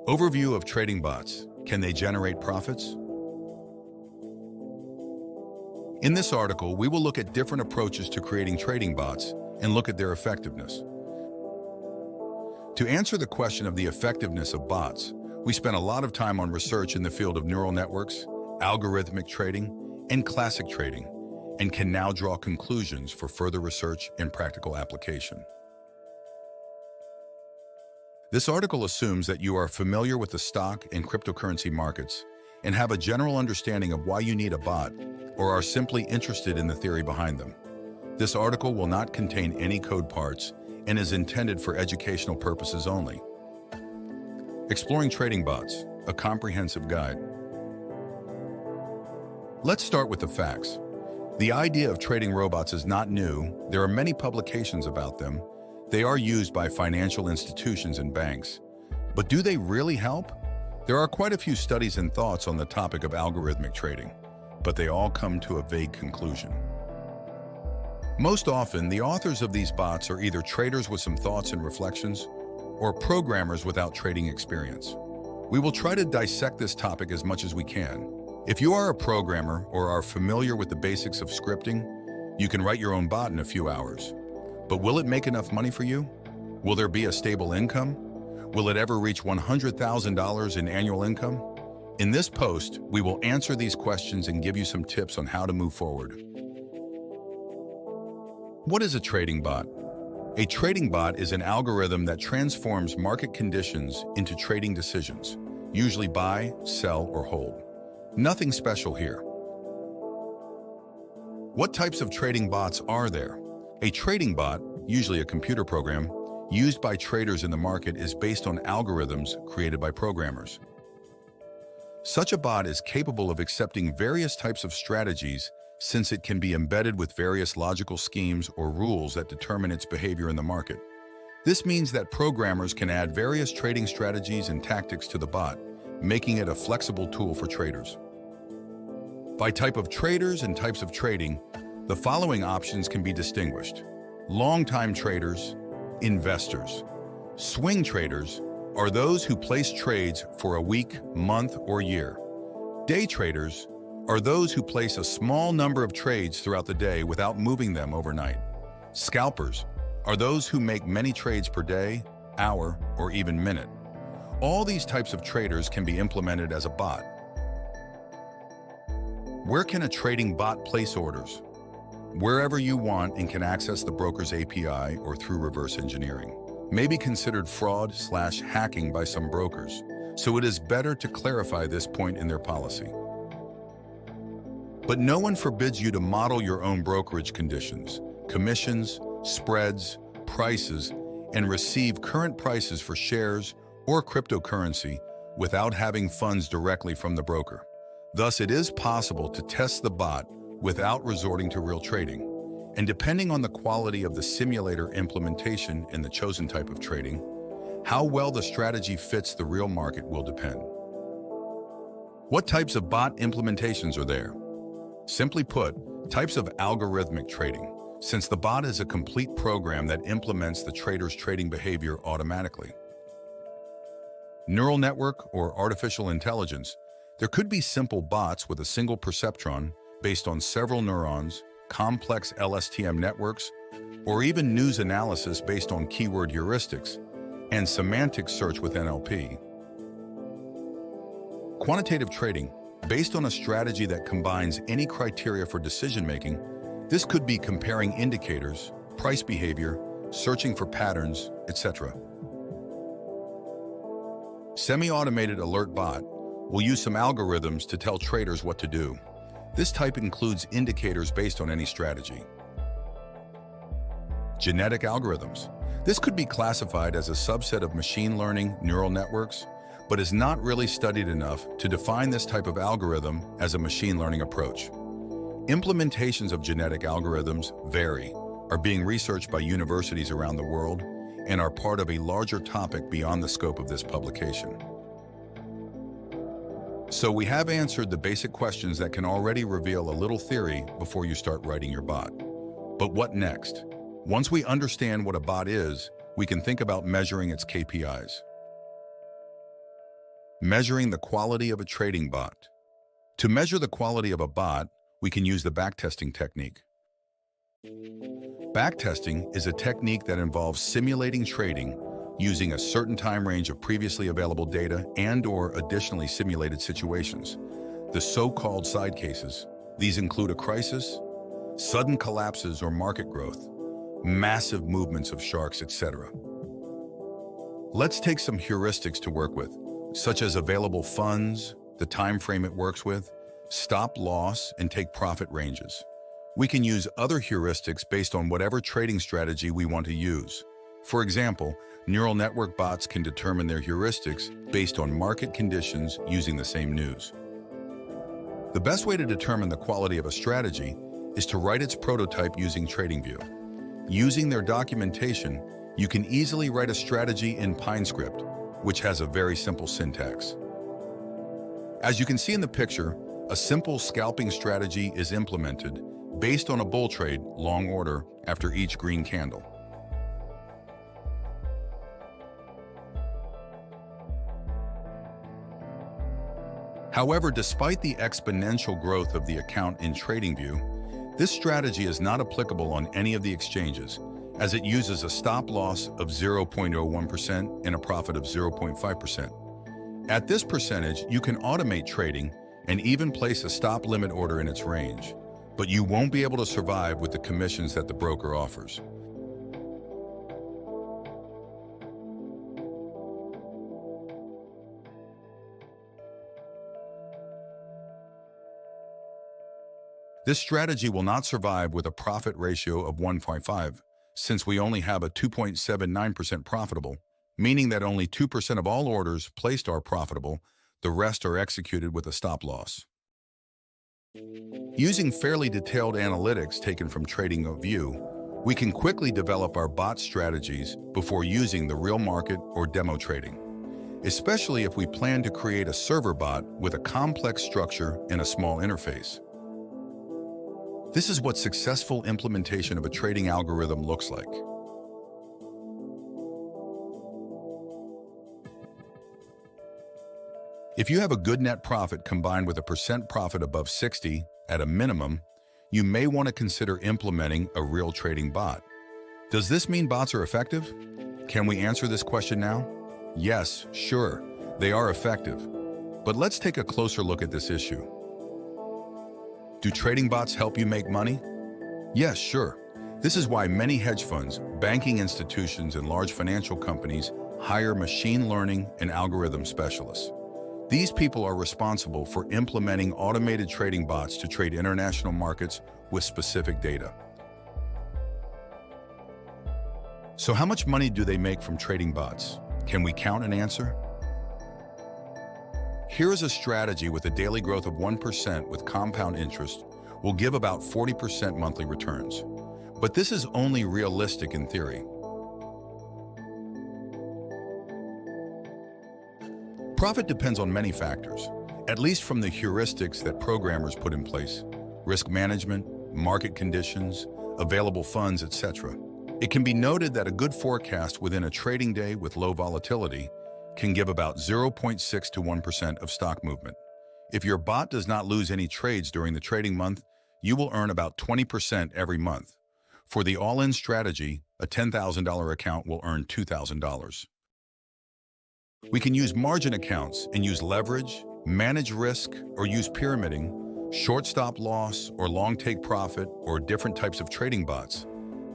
Overview of trading bots. Can they generate profits? In this article, we will look at different approaches to creating trading bots and look at their effectiveness. To answer the question of the effectiveness of bots, we spent a lot of time on research in the field of neural networks, algorithmic trading, and classic trading, and can now draw conclusions for further research and practical application. This article assumes that you are familiar with the stock and cryptocurrency markets and have a general understanding of why you need a bot or are simply interested in the theory behind them. This article will not contain any code parts and is intended for educational purposes only. Exploring trading bots, a comprehensive guide. Let's start with the facts. The idea of trading robots is not new. There are many publications about them. They are used by financial institutions and banks. But do they really help? There are quite a few studies and thoughts on the topic of algorithmic trading, but they all come to a vague conclusion. Most often, the authors of these bots are either traders with some thoughts and reflections, or programmers without trading experience. We will try to dissect this topic as much as we can. If you are a programmer or are familiar with the basics of scripting, you can write your own bot in a few hours. But will it make enough money for you? Will there be a stable income? Will it ever reach $100,000 in annual income? In this post, we will answer these questions and give you some tips on how to move forward. What is a trading bot? A trading bot is an algorithm that transforms market conditions into trading decisions, usually buy, sell, or hold. Nothing special here. What types of trading bots are there? A trading bot, usually a computer program, used by traders in the market is based on algorithms created by programmers. Such a bot is capable of accepting various types of strategies since it can be embedded with various logical schemes or rules that determine its behavior in the market. This means that programmers can add various trading strategies and tactics to the bot, making it a flexible tool for traders. By type of traders and types of trading, the following options can be distinguished. Long-time traders, investors. Swing traders are those who place trades for a week, month, or year. Day traders are those who place a small number of trades throughout the day without moving them overnight. Scalpers are those who make many trades per day, hour, or even minute. All these types of traders can be implemented as a bot. Where can a trading bot place orders? Wherever you want and can access the broker's API or through reverse engineering. May be considered fraud/hacking by some brokers, so it is better to clarify this point in their policy. But no one forbids you to model your own brokerage conditions, commissions, spreads, prices, and receive current prices for shares or cryptocurrency without having funds directly from the broker. Thus, it is possible to test the bot without resorting to real trading. And depending on the quality of the simulator implementation and the chosen type of trading, how well the strategy fits the real market will depend. What types of bot implementations are there? Simply put, types of algorithmic trading, since the bot is a complete program that implements the trader's trading behavior automatically. Neural network or artificial intelligence. There could be simple bots with a single perceptron based on several neurons, complex LSTM networks, or even news analysis based on keyword heuristics and semantic search with NLP. Quantitative trading, based on a strategy that combines any criteria for decision-making. This could be comparing indicators, price behavior, searching for patterns, etc. Semi-automated alert bot will use some algorithms to tell traders what to do. This type includes indicators based on any strategy. Genetic algorithms. This could be classified as a subset of machine learning neural networks, but is not really studied enough to define this type of algorithm as a machine learning approach. Implementations of genetic algorithms vary, are being researched by universities around the world, and are part of a larger topic beyond the scope of this publication. So we have answered the basic questions that can already reveal a little theory before you start writing your bot. But what next? Once we understand what a bot is, we can think about measuring its KPIs. Measuring the quality of a trading bot. To measure the quality of a bot, we can use the backtesting technique. Backtesting is a technique that involves simulating trading using a certain time range of previously available data and/or additionally simulated situations, the so-called side cases. These include a crisis, sudden collapses or market growth, massive movements of sharks, etc. Let's take some heuristics to work with, such as available funds, the time frame it works with, stop loss, and take profit ranges. We can use other heuristics based on whatever trading strategy we want to use. For example, neural network bots can determine their heuristics based on market conditions using the same news. The best way to determine the quality of a strategy is to write its prototype using TradingView. Using their documentation, you can easily write a strategy in PineScript, which has a very simple syntax. As you can see in the picture, a simple scalping strategy is implemented based on a bull trade, long order, after each green candle. However, despite the exponential growth of the account in TradingView, this strategy is not applicable on any of the exchanges, as it uses a stop loss of 0.01% and a profit of 0.5%. At this percentage, you can automate trading and even place a stop limit order in its range, but you won't be able to survive with the commissions that the broker offers. This strategy will not survive with a profit ratio of 1.5, since we only have a 2.79% profitable, meaning that only 2% of all orders placed are profitable, the rest are executed with a stop loss. Using fairly detailed analytics taken from TradingView, we can quickly develop our bot strategies before using the real market or demo trading, especially if we plan to create a server bot with a complex structure and a small interface. This is what successful implementation of a trading algorithm looks like. If you have a good net profit combined with a percent profit above 60 at a minimum, you may want to consider implementing a real trading bot. Does this mean bots are effective? Can we answer this question now? Yes, sure, they are effective. But let's take a closer look at this issue. Do trading bots help you make money? Yes, sure. This is why many hedge funds, banking institutions, and large financial companies hire machine learning and algorithm specialists. These people are responsible for implementing automated trading bots to trade international markets with specific data. So how much money do they make from trading bots? Can we count and answer? Here is a strategy with a daily growth of 1% with compound interest will give about 40% monthly returns. But this is only realistic in theory. Profit depends on many factors, at least from the heuristics that programmers put in place: risk management, market conditions, available funds, etc. It can be noted that a good forecast within a trading day with low volatility can give about 0.6 to 1% of stock movement. If your bot does not lose any trades during the trading month, you will earn about 20% every month. For the all-in strategy, a $10,000 account will earn $2,000. We can use margin accounts and use leverage, manage risk, or use pyramiding, short stop loss, or long take profit, or different types of trading bots.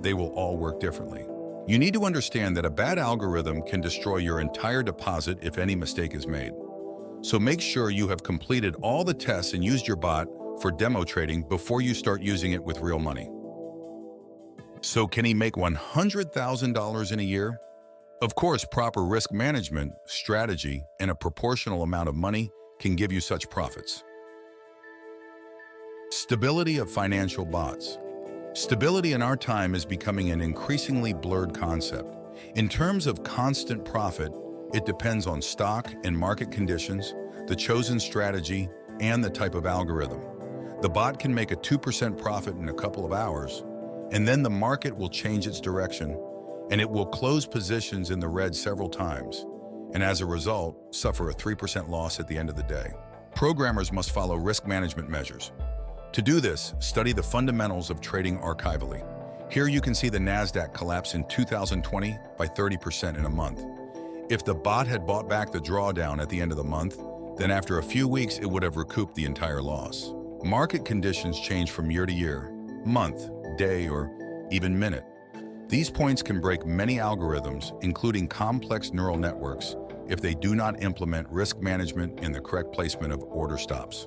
They will all work differently. You need to understand that a bad algorithm can destroy your entire deposit if any mistake is made. So make sure you have completed all the tests and used your bot for demo trading before you start using it with real money. So can he make $100,000 in a year? Of course, proper risk management, strategy, and a proportional amount of money can give you such profits. Stability of financial bots. Stability in our time is becoming an increasingly blurred concept. In terms of constant profit, it depends on stock and market conditions, the chosen strategy, and the type of algorithm. The bot can make a 2% profit in a couple of hours, and then the market will change its direction, and it will close positions in the red several times, and as a result, suffer a 3% loss at the end of the day. Programmers must follow risk management measures. To do this, study the fundamentals of trading archivally. Here you can see the Nasdaq collapse in 2020 by 30% in a month. If the bot had bought back the drawdown at the end of the month, then after a few weeks it would have recouped the entire loss. Market conditions change from year to year, month, day, or even minute. These points can break many algorithms, including complex neural networks, if they do not implement risk management and the correct placement of order stops.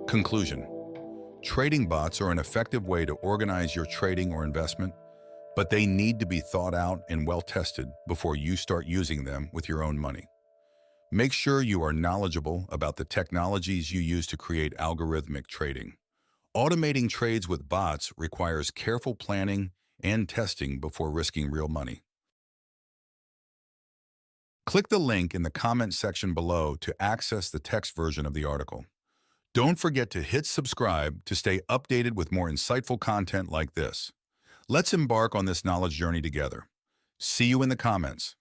Conclusion: trading bots are an effective way to organize your trading or investment, but they need to be thought out and well-tested before you start using them with your own money. Make sure you are knowledgeable about the technologies you use to create algorithmic trading. Automating trades with bots requires careful planning and testing before risking real money. Click the link in the comment section below to access the text version of the article. Don't forget to hit subscribe to stay updated with more insightful content like this. Let's embark on this knowledge journey together. See you in the comments.